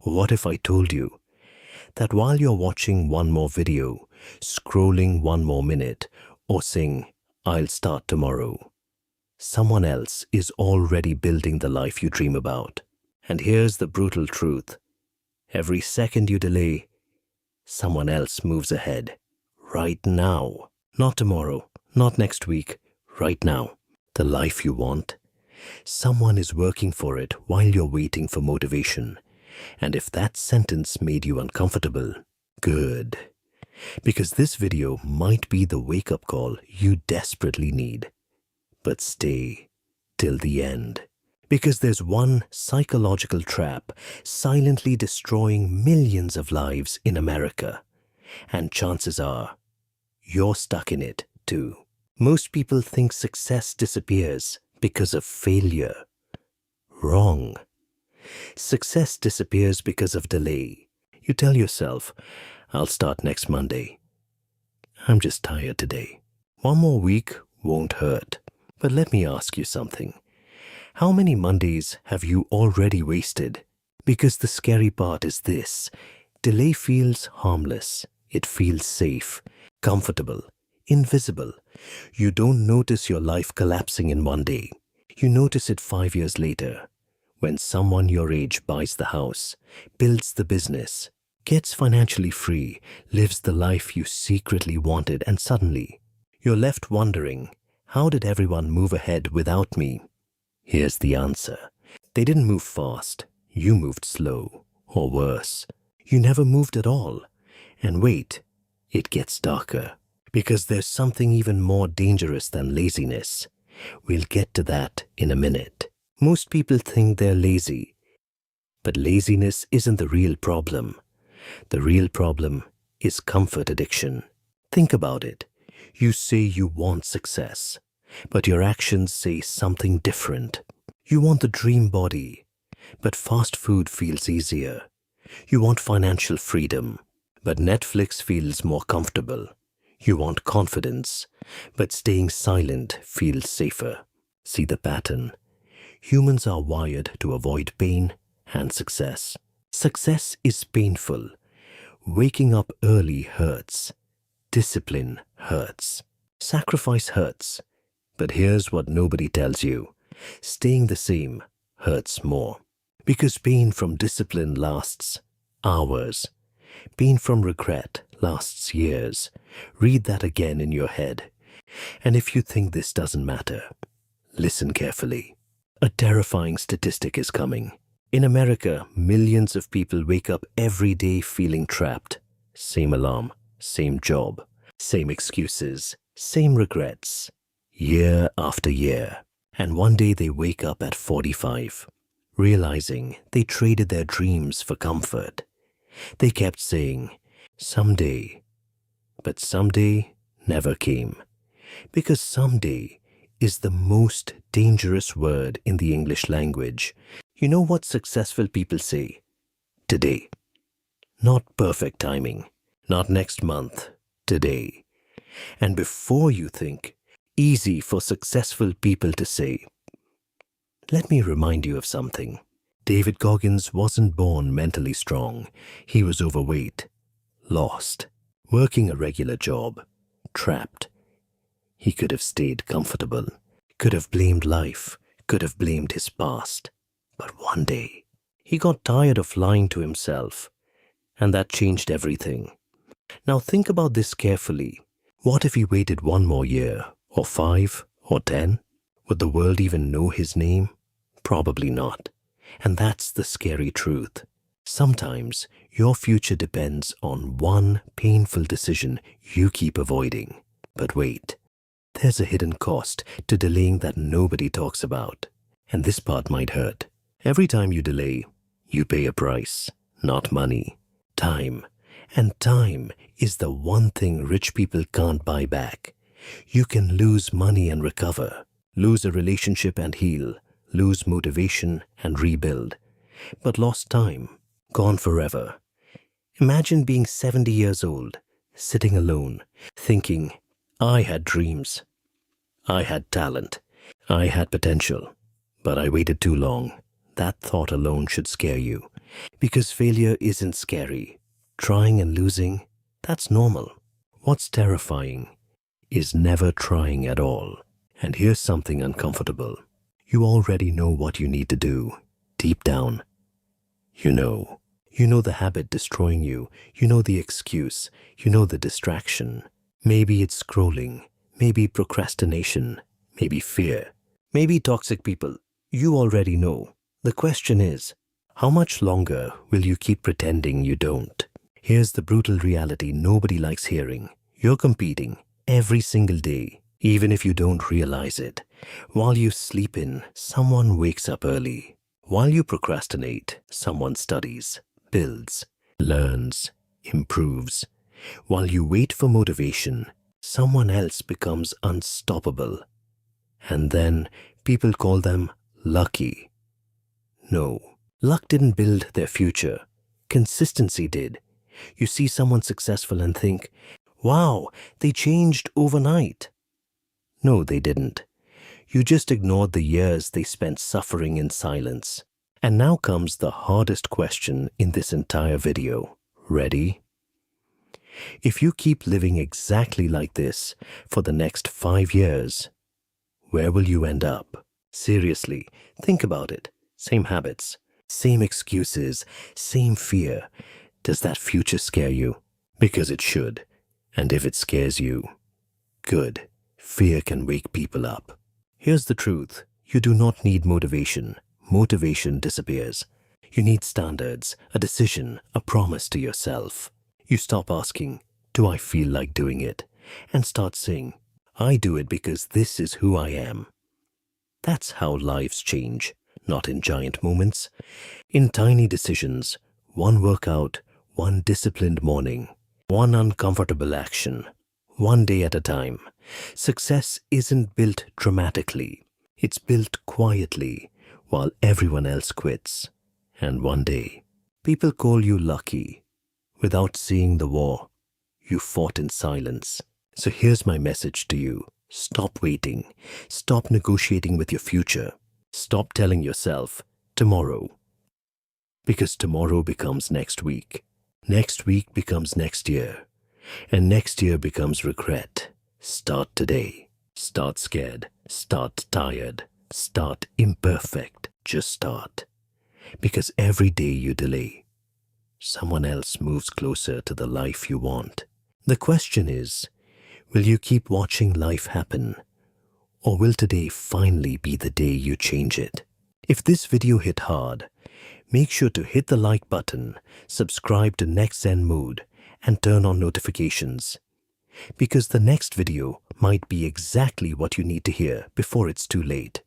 What if I told you that while you're watching one more video, scrolling one more minute, or saying, "I'll start tomorrow," someone else is already building the life you dream about? And here's the brutal truth. Every second you delay, someone else moves ahead. Right now. Not tomorrow, not next week. Right now. The life you want. Someone is working for it while you're waiting for motivation. And if that sentence made you uncomfortable, good. Because this video might be the wake-up call you desperately need. But stay till the end. Because there's one psychological trap silently destroying millions of lives in America. And chances are, you're stuck in it too. Most people think success disappears because of failure. Wrong. Success disappears because of delay. You tell yourself, "I'll start next Monday. I'm just tired today." One more week won't hurt. But let me ask you something. How many Mondays have you already wasted? Because the scary part is this. Delay feels harmless. It feels safe, comfortable, invisible. You don't notice your life collapsing in one day. You notice it 5 years later, when someone your age buys the house, builds the business, gets financially free, lives the life you secretly wanted, and suddenly you're left wondering, how did everyone move ahead without me? Here's the answer. They didn't move fast. You moved slow. Or worse, you never moved at all. And wait, it gets darker. Because there's something even more dangerous than laziness. We'll get to that in a minute. Most people think they're lazy. But laziness isn't the real problem. The real problem is comfort addiction. Think about it. You say you want success, but your actions say something different. You want the dream body, but fast food feels easier. You want financial freedom, but Netflix feels more comfortable. You want confidence, but staying silent feels safer. See the pattern? Humans are wired to avoid pain and success. Success is painful. Waking up early hurts. Discipline hurts. Sacrifice hurts. But here's what nobody tells you. Staying the same hurts more. Because pain from discipline lasts hours. Pain from regret lasts years. Read that again in your head. And if you think this doesn't matter, listen carefully. A terrifying statistic is coming. In America, millions of people wake up every day feeling trapped. Same alarm, same job, same excuses, same regrets. Year after year. And one day they wake up at 45, realizing they traded their dreams for comfort. They kept saying, "Someday." But someday never came. Because someday is the most dangerous word in the English language. You know what successful people say? Today. Not perfect timing. Not next month. Today. And before you think, easy for successful people to say. Let me remind you of something. David Goggins wasn't born mentally strong. He was overweight, lost, working a regular job, trapped. He could have stayed comfortable, could have blamed life, could have blamed his past. But one day, he got tired of lying to himself, and that changed everything. Now think about this carefully. What if he waited one more year, or 5, or 10? Would the world even know his name? Probably not. And that's the scary truth. Sometimes your future depends on one painful decision you keep avoiding. But wait, there's a hidden cost to delaying that nobody talks about. And this part might hurt. Every time you delay, you pay a price, not money, time. And time is the one thing rich people can't buy back. You can lose money and recover, lose a relationship and heal, lose motivation and rebuild. But lost time, gone forever. Imagine being 70 years old, sitting alone, thinking, "I had dreams. I had talent. I had potential. But I waited too long." That thought alone should scare you. Because failure isn't scary. Trying and losing, that's normal. What's terrifying is never trying at all. And here's something uncomfortable. You already know what you need to do. Deep down, you know. You know the habit destroying you. You know the excuse. You know the distraction. Maybe it's scrolling. Maybe procrastination. Maybe fear. Maybe toxic people. You already know. The question is, how much longer will you keep pretending you don't? Here's the brutal reality nobody likes hearing. You're competing every single day, even if you don't realize it. While you sleep in, someone wakes up early. While you procrastinate, someone studies, builds, learns, improves. While you wait for motivation, someone else becomes unstoppable. And then people call them lucky. No, luck didn't build their future. Consistency did. You see someone successful and think, wow, they changed overnight. No, they didn't. You just ignored the years they spent suffering in silence. And now comes the hardest question in this entire video. Ready? If you keep living exactly like this for the next 5 years, where will you end up? Seriously, think about it. Same habits, same excuses, same fear. Does that future scare you? Because it should. And if it scares you, good. Fear can wake people up. Here's the truth. You do not need motivation. Motivation disappears. You need standards, a decision, a promise to yourself. You stop asking, do I feel like doing it? And start saying, I do it because this is who I am. That's how lives change, not in giant moments. In tiny decisions, one workout, one disciplined morning, one uncomfortable action, one day at a time. Success isn't built dramatically. It's built quietly while everyone else quits. And one day, people call you lucky. Without seeing the war, you fought in silence. So here's my message to you. Stop waiting. Stop negotiating with your future. Stop telling yourself, tomorrow. Because tomorrow becomes next week. Next week becomes next year. And next year becomes regret. Start today. Start scared. Start tired. Start imperfect. Just start. Because every day you delay, someone else moves closer to the life you want. The question is, will you keep watching life happen? Or will today finally be the day you change it? If this video hit hard, make sure to hit the like button, subscribe to Next Zen Mood, and turn on notifications. Because the next video might be exactly what you need to hear before it's too late.